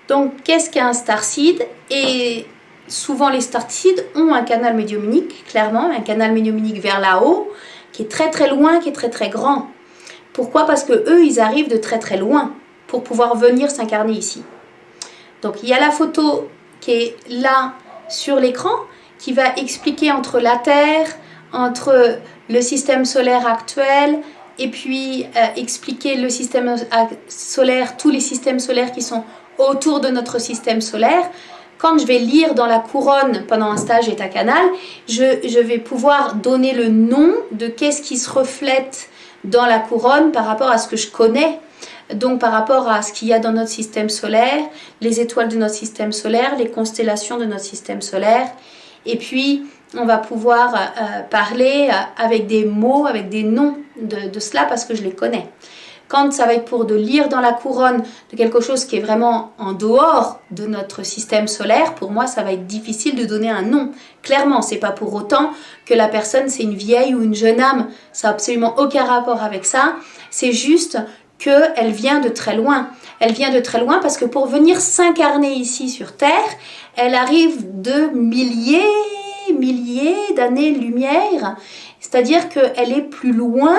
Donc, qu'est-ce qu'un starseed? Et souvent, les starseeds ont un canal médiumnique, clairement, un canal médiumnique vers là-haut, qui est très très loin, qui est très très grand. Pourquoi? Parce que eux, ils arrivent de très très loin pour pouvoir venir s'incarner ici. Donc, il y a la photo qui est là sur l'écran, qui va expliquer entre la Terre, entre le système solaire actuel, et puis expliquer le système solaire, tous les systèmes solaires qui sont autour de notre système solaire. Quand je vais lire dans la couronne pendant un stage État Canal, je vais pouvoir donner le nom de qu'est-ce qui se reflète dans la couronne par rapport à ce que je connais. Donc par rapport à ce qu'il y a dans notre système solaire, les étoiles de notre système solaire, les constellations de notre système solaire. Et puis on va pouvoir parler avec des mots, avec des noms de cela parce que je les connais. Quand ça va être pour de lire dans la couronne de quelque chose qui est vraiment en dehors de notre système solaire, pour moi, ça va être difficile de donner un nom. Clairement, c'est pas pour autant que la personne, c'est une vieille ou une jeune âme. Ça n'a absolument aucun rapport avec ça. C'est juste qu'elle vient de très loin. Elle vient de très loin parce que pour venir s'incarner ici sur Terre, elle arrive de milliers d'années-lumière. C'est-à-dire qu'elle est plus loin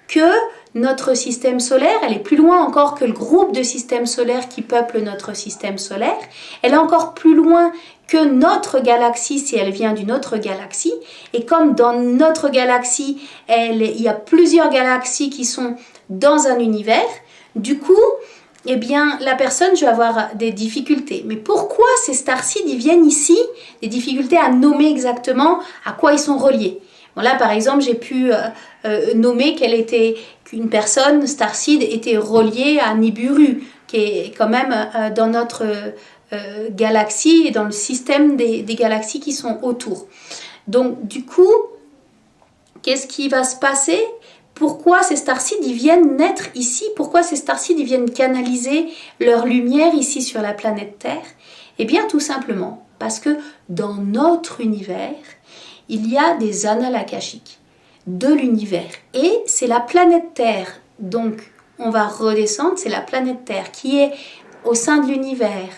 que notre système solaire, elle est plus loin encore que le groupe de systèmes solaires qui peuplent notre système solaire. Elle est encore plus loin que notre galaxie si elle vient d'une autre galaxie. Et comme dans notre galaxie, il y a plusieurs galaxies qui sont dans un univers, du coup, eh bien, la personne, je vais avoir des difficultés. Mais pourquoi ces starseeds, ils viennent ici? Des difficultés à nommer exactement à quoi ils sont reliés. Bon, là, par exemple, j'ai pu nommer qu'une personne, starseed, était reliée à Nibiru, qui est quand même dans notre galaxie et dans le système des galaxies qui sont autour. Donc, du coup, qu'est-ce qui va se passer? Pourquoi ces starseeds ils viennent naître ici? Pourquoi ces starseeds ils viennent canaliser leur lumière ici sur la planète Terre? Eh bien, tout simplement parce que dans notre univers, il y a des annales akashiques de l'univers. Et c'est la planète Terre, donc on va redescendre, c'est la planète Terre qui est au sein de l'univers,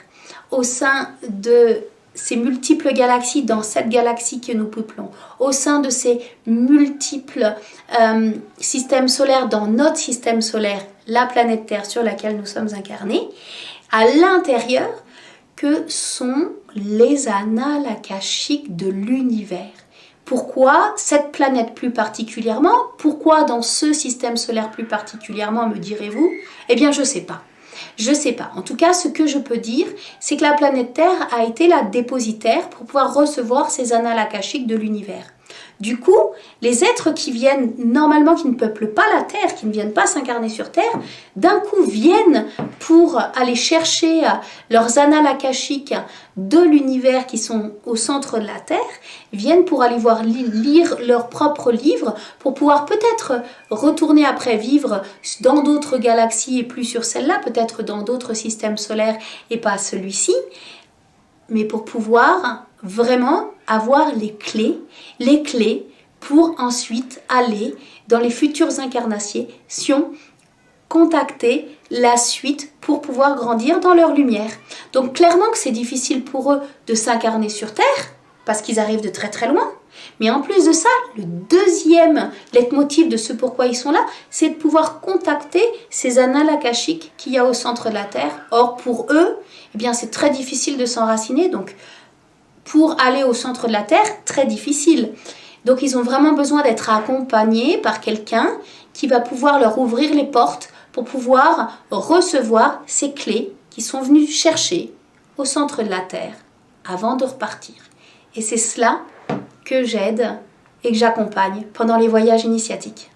au sein de ces multiples galaxies, dans cette galaxie que nous peuplons, au sein de ces multiples systèmes solaires, dans notre système solaire, la planète Terre sur laquelle nous sommes incarnés, à l'intérieur, que sont les annales akashiques de l'univers. Pourquoi cette planète plus particulièrement? Pourquoi dans ce système solaire plus particulièrement, me direz-vous? Eh bien, je ne sais pas. Je ne sais pas. En tout cas, ce que je peux dire, c'est que la planète Terre a été la dépositaire pour pouvoir recevoir ces annales akashiques de l'univers. Du coup, les êtres qui viennent, normalement, qui ne peuplent pas la Terre, qui ne viennent pas s'incarner sur Terre, d'un coup viennent pour aller chercher leurs annales akashiques de l'univers qui sont au centre de la Terre, viennent pour aller lire leurs propres livres, pour pouvoir peut-être retourner après vivre dans d'autres galaxies et plus sur celle-là, peut-être dans d'autres systèmes solaires et pas celui-ci, mais pour pouvoir vraiment avoir les clés pour ensuite aller dans les futures incarnations, contacter la suite pour pouvoir grandir dans leur lumière. Donc clairement que c'est difficile pour eux de s'incarner sur Terre, parce qu'ils arrivent de très très loin. Mais en plus de ça, le deuxième leitmotiv de ce pourquoi ils sont là, c'est de pouvoir contacter ces annales akashiques qu'il y a au centre de la Terre. Or pour eux, eh bien c'est très difficile de s'enraciner, donc pour aller au centre de la Terre, très difficile. Donc ils ont vraiment besoin d'être accompagnés par quelqu'un qui va pouvoir leur ouvrir les portes pour pouvoir recevoir ces clés qui sont venus chercher au centre de la Terre avant de repartir. Et c'est cela que j'aide et que j'accompagne pendant les voyages initiatiques.